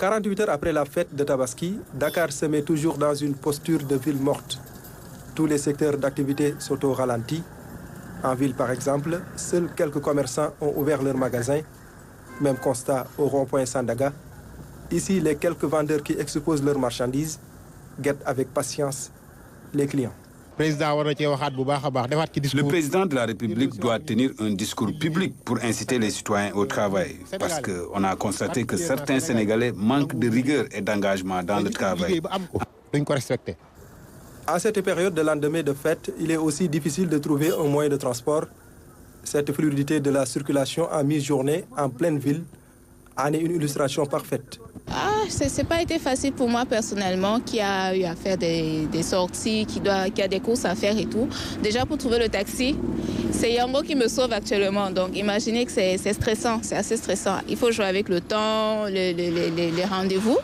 48 heures après la fête de Tabaski, Dakar se met toujours dans une posture de ville morte. Tous les secteurs d'activité sont au ralenti. En ville, par exemple, seuls quelques commerçants ont ouvert leurs magasins. Même constat au rond-point Sandaga. Ici, les quelques vendeurs qui exposent leurs marchandises guettent avec patience les clients. Le président de la République doit tenir un discours public pour inciter les citoyens au travail. Parce qu'on a constaté que certains Sénégalais manquent de rigueur et d'engagement dans le travail. À cette période de lendemain de fête, il est aussi difficile de trouver un moyen de transport. Cette fluidité de la circulation en mi-journée en pleine ville en est une illustration parfaite. C'est pas été facile pour moi personnellement, qui a eu à faire des sorties, qui a des courses à faire et tout. Déjà pour trouver le taxi, c'est Yango qui me sauve actuellement. Donc imaginez que c'est stressant, c'est assez stressant. Il faut jouer avec le temps, les rendez-vous.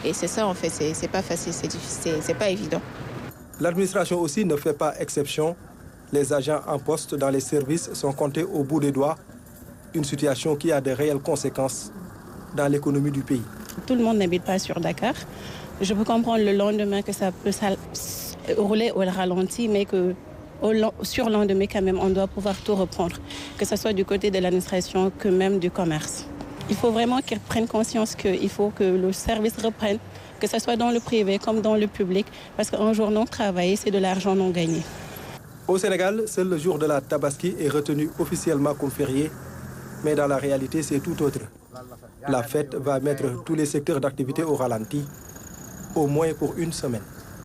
Et c'est ça en fait, c'est pas facile, c'est difficile, c'est pas évident. L'administration aussi ne fait pas exception. Les agents en poste dans les services sont comptés au bout des doigts. Une situation qui a de réelles conséquences dans l'économie du pays. Tout le monde n'habite pas sur Dakar. Je peux comprendre le lendemain que ça peut rouler au ralenti, mais que sur le lendemain, quand même, on doit pouvoir tout reprendre, que ce soit du côté de l'administration que même du commerce. Il faut vraiment qu'ils prennent conscience qu'il faut que le service reprenne, que ce soit dans le privé comme dans le public, parce qu'un jour non travaillé, c'est de l'argent non gagné. Au Sénégal, seul le jour de la Tabaski est retenu officiellement comme férié, mais dans la réalité, c'est tout autre. La fête va mettre tous les secteurs d'activité au ralenti, au moins pour une semaine.